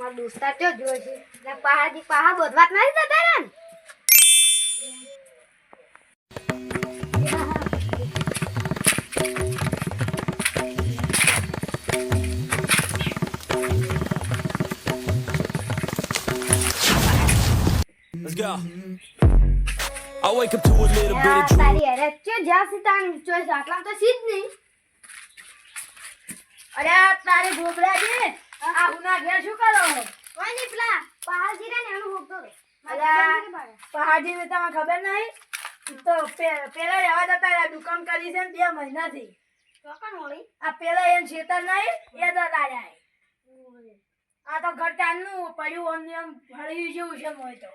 મારા દોસ્તાર તો જોઈ છે ને પહાડી પહા બોધવાત નહીં જતા રે Let's go. I wake up to a little bit of drool. તારી અરે કે જ્યાં તાન ચોઈસ આટલા તો સીધ નહીં અરે તારે ગોબરાજી આ ઉના ઘેર શું કરો કોઈ નહીં પેલા પહાડી રે ને એનું હોતો રે અરે પહાડી ને તમને ખબર નહીં તો પેલા રહેવા જતા રહ્યા દુકાન કરી છે ને 2 મહિનાથી ચોકન હોળી આ પેલા એન છેતર નહીં એ જતા રહ્યા આ તો ઘટાનું પડ્યું ઓમ ને ઓમ હળવી જેવું છે મોય તો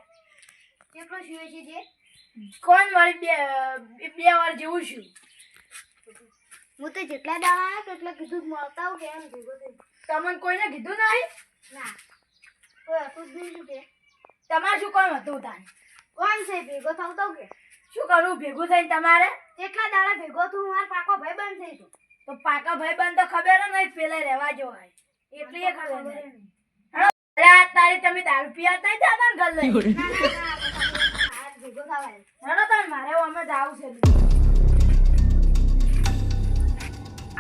કેટલો શુએ છે જે કોણ વળી બે વાર જેવું છું હું તો જેટલા દાડા આવ્યા કેટલા કીધું મળતા હું કેમ ભેગો થઈ તમને કોઈને કીધું નહીં ના કોઈ હતું જ નહીં શું કે તમારે શું કામ હતું તાન કોણ છે ભેગો થાવ તો કે શું કરવું ભેગું થઈને તમારે કેટલા દાડા ભેગો થયું માર પાકો ભાઈ બંધ થઈ તું તો પાકા ભાઈ બંધ તો ખબર નહીં પેલા રહેવા જો હોય એટલી એ ખબર નહીં અરે આ તારી તમે દારૂ પીયા નહીં દાદા ઘર લઈ આજ ભેગો થવાય હેડો તાર મારે અમે જાવું છે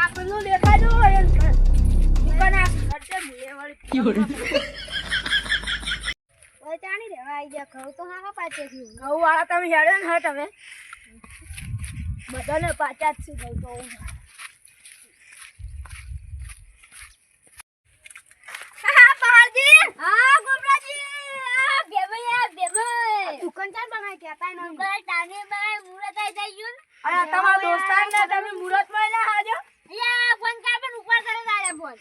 આ પેલું દેખાડો હોય દુકાન આ ખર્ચે મુએ વળી ઓય ચાણી રેવા આઈ ગયા ખવ તો હારા પાછે થયું ઘઉં વાળા તમે હેડો ને હટ હવે બધાને પાછા જ છે ઘઉં તો હા ગોબરાજી આ બેભાઈ દુકાન ચાલ બનાય કેતાય ન દુકાન તાને બાય મુરત આઈ જઈયું અરે તમારા દોસ્તારને તમે મુરતમાં ના હાજો યા ફોન કા પણ ઉપર કરે દાડે ફોન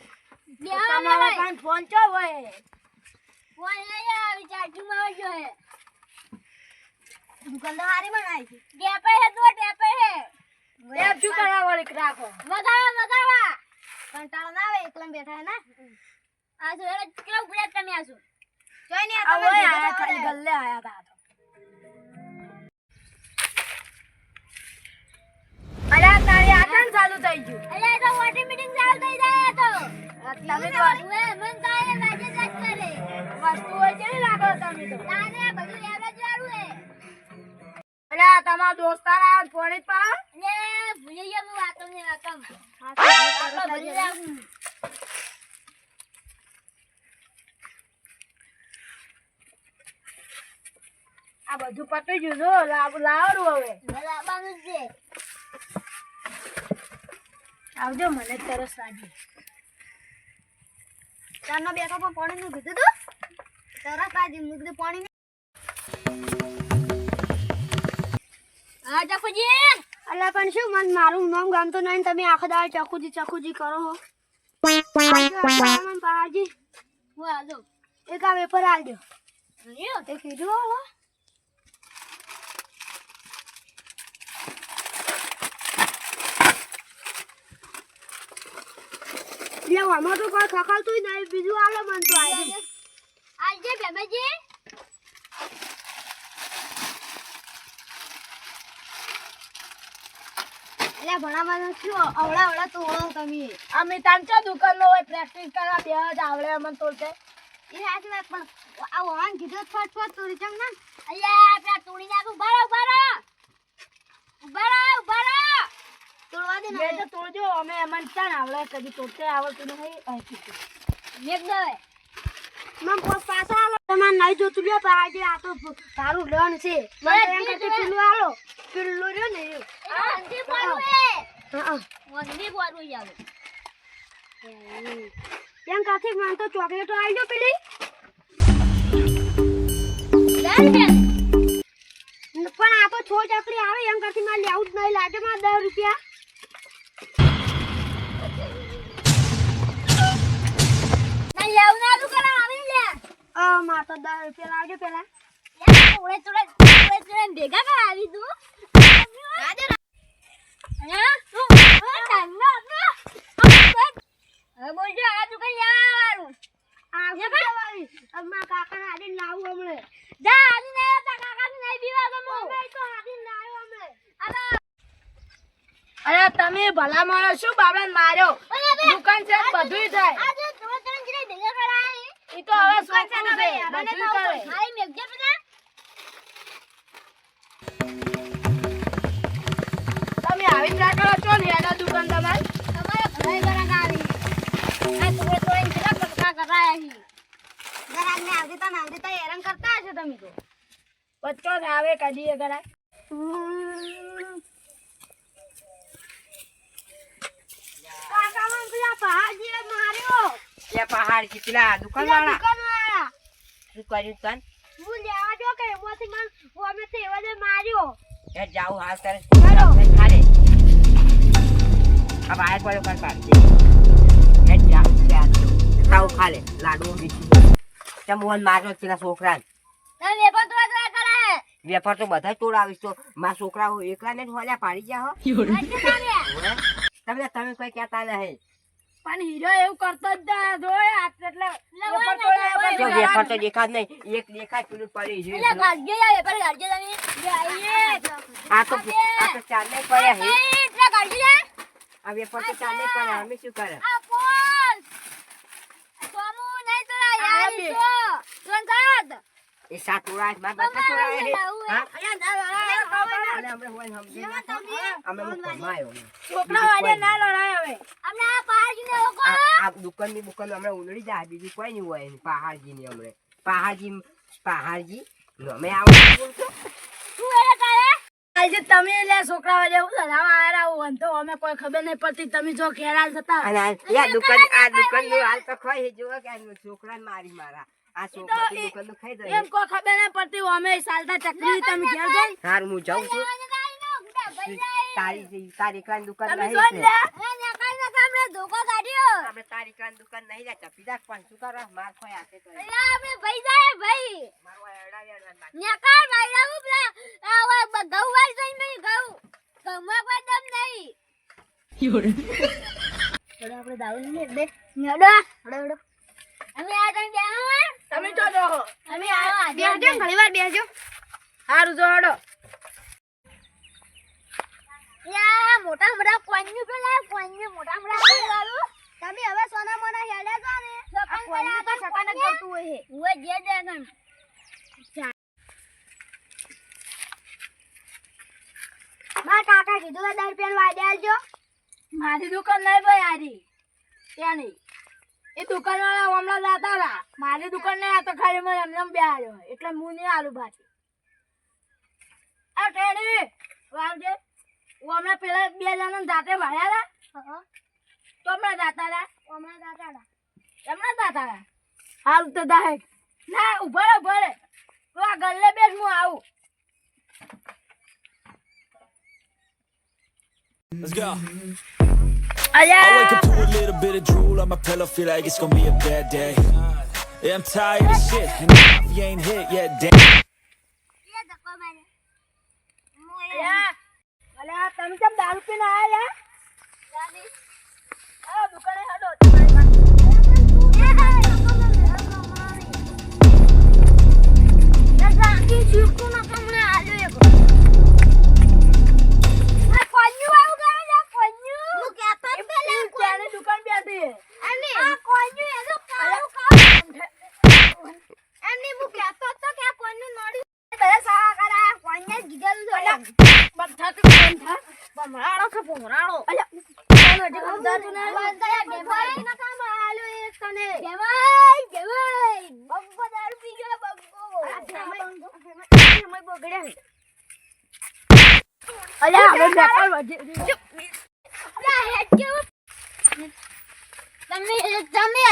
તમારા કાન ફોન ચો હોય ફોન આયા વિચારજુ માં જો હે દુકાન તો હારી બનાઈ છે ટેપે હે તો ટેપે હે એમ શું કરવા વળી રાખો મગાવા કંટાળો ના આવે એકલા બેઠા હે ના આ જો એ કેવું ગુડ્યા તમે આસો જોઈ ને આ ઓય આયા ખાલી ગલ્લે આયા તા તો અરે તારી આટન ચાલુ થઈ ગયું અરે તો વોટર મીટિંગ ચાલુ થઈ જાય તો તમે તો ઓએ મન તારે વાજે જાત કરે વસ્તુ હોય છે ને લાગો તમે તો તાને બધું એવરેજ વાળું હે અરે આ તમારા દોસ્તાર આ ફોન જ પાવ ને ભૂલી ગયો હું વાતો ને વાતમ આપણો ભૂલી જાઉં આ બધું પટી ગયું જો લાવડું હવે લાવવાનું છે આવજો મને તરસ લાગી ચાનો બેઠો પણ પાણી નું કીધું તું તરત આજે મું કીધું પાણી આ ચકુજી અલ્લા પણ શું મન મારું નામ ગામ તો નહીં તમે આખો દાળ ચકુજી કરો હો પાજી હું આજો એક આ પેપર આલજો તે કીધું હાલો લે આમાં તો કોઈ ખખાતું નહીં બીજું આલો મન તો આજે બેબાજી લે ભણામાં શું અવળા તો ઓળો તમે અમે તાંચો દુકાનનો હોય પ્રેક્ટિસ કરવા બે જ આવડે અમને તો છે એ સાચી વાત પણ આ વાન કીધું ફટ તોડી ચમ ના અલ્યા પેલા તોડી નાખું ઉભા રહો તોડવા દે બે તો તોડજો અમે અમને ચાણ આવડે કદી તોડતે આવડતું નહીં મેક દે મમ પાછા આલો તમાર નહીં જોતું લે પાજે આ તો તારું લણ છે મને એમ કે પેલું આલો પેલું રહ્યો ને આ અંધી પાડું હા અંધી પાડું યાર એમ કાથી મન તો ચોકલેટ આલજો પેલી લે પણ આ તો છોડ ચકલી આવે એમ કાથી માર લેવું જ નહીં લાગે માં 10 રૂપિયા લેવું ના તું કરા આવી લે માં તો 10 રૂપિયા લાવજો પેલા ઓળે ચોળે ભેગા કર આવી તું આજે હા તું હવે બોલજો આ તું કઈ લેવાનું આ વાળી અમાર કાકા આદિન લાવું હમણે જા આદિન આયા તા કાકા ને નહીં બીવા ગમો અમે તો આદિન લાવ્યો હમણે અરે તમે ભલા માણસ શું બાબલાને માર્યો દુકાન છે બધુંય થાય આજે તમે જીરે ભેગા કરાય ઈ તો હવે દુકાન છે છોકરું ને છે, હવે હેરાને બધું થવું કરે. પડે. હાય મેઘજે બધા. તમે આવી જ રાખો છો ને એના દુકાન તમારે તમારે ઘરે ગરાક આવી. આ તોડે તોડીને કેટલા કટકા કરાયા છે. ગરાકને આવજે તો હેરાન કરતા હશો તમે તો. બચ્ચો જ આવે કદીએ કરાય કાકા મને પેલા પહાડજીએ માર્યો. એ પહાડ કેટલા પેલા દુકાનવાળા દુકાનવાળા. શું કર્યું તન હું લેવા જો કે એમાંથી મને સેવલે માર્યો. એ જાઉં હાલ તારે ચાલો. ખાલે આ બહાર પડ્યો કર પાડતી એ જાઉં તાવ ખાલે લાડુ બીજી તમ મોહન મારનો પેલા છોકરા તમે વેપાર તોડવા કરે. વેપાર તો બધા તોડાવીશ તો મારા છોકરા એકલાને જ હોલ્યા પાડી ગયા હો તમે કોઈ કહેતા નહીં પણ હીરો એવું કરતો જ ના જોય આ એટલે વેપાર તોડાયા જો પછી વેપાર તો દેખાત નહીં એક દેખાય પેલું પડી છે એટલે ગાડજે યા વેપાર ગાડજે તમે. લે આઈએ. આ તો ચાલે પડ્યા હે એટલે ગાડજે લે. આ વેપાર તો ચાલે પડ્યા અમે શું કરે આ કોણ? સોમુ નહીં તો યાર આ બે. તો. સંસાદ. એ સાત તોડા માર બધા તોડા હે હા અહીંયા ના લડાય અને અમે હોય સમજી અમે કમાયો છોકરા વાળે ના લડાય હવે અમને આ પહાડજીને ઓકો. આ દુકાનની હમણાં ઉનડી જાય બીજું કોઈ નહીં હોય પહાડજીની હમણાં પહાડજી અમે આવો શું એ કરે? આજે તમે લે છોકરા વાળે એવું લડાવા આયા હું તો અમે કોઈ ખબર નહીં પડતી તમે જો ખેરાલ થતા અને આ દુકાનનું હાલ તો ખાઈ જો કે આ છોકરાને મારી મારા આ છોકરા દુકાનનું ખાઈ દે એમ કોઈ ખબર નહીં પડતી અમે ચાલતા ચકરી તમે ઘેર જઈ હાર હું જાઉં છું તારી એકલાની દુકાન તમે નહીં જો જ લે ને. એ નકાઈ નકા ધોકો કાઢ્યો. આપણે તારી એકલાની દુકાન નહીં જતા પીધા પણ શું કરો માર ખોય હાથે તો એટલે આપણે ભાઈ જાય ભાઈ. મારો અડાવ્યા નકા ભાઈ આવું પેલા આ ઘઉં વાળ જઈને નહીં ઘઉં. ઘઉંમાં કોઈ દમ નહીં. આપણે દારૂ લઈએ દે નેડો. હડો. અમે આ તને બેહવા. તમે જો જો અમે આવા. બેસજો ઘણીવાર બેસજો હારું જો હડો યા મોટા મોટા કોન્યુ પેલા કોન્યુ મોટા મોટા વાળું. તમે હવે સોના મોના હેડ્યા છો ને. આ કોન્યુ તો સકાને કરતું હોય હે. ઓય જે દે ગમ. મારા કાકા કીધું કે 10 રૂપિયા વાડે આલજો. મારી દુકાન નહીં ભાઈ આરી ત્યાં નહીં એ દુકાન વાળા હમણાં જાતા હતા મારી દુકાન નહીં આ તો ખાલી મને એમને એમ બેહાડ્યો એટલે હું નહીં આલુ પાછી આ ટેડી વાવજે હું હમણાં પેલા 2 જણા જાતે ભર્યા હતા તો હમણાં જાતા હતા હમણાં દાદા હમણાં જાતા હતા હાલ તો દાહેક ના ઉભા રે તો આ ગલ્લે બેસ હું આવું Let's go. I wake up to a little bit of drool on my pillow, feel like it's gonna be a bad day. Yeah, I'm tired of shit, and the coffee ain't hit yet. Damn. એ ધક્કો મારે. અલ્યા અલ્યા તમે કેમ દારૂ પીને આયા દાદી. આ દુકાને હાડો તમારી વાત ત્યાંની દુકાન બેઠી અલ્યા હવે બેકાર વધી તમે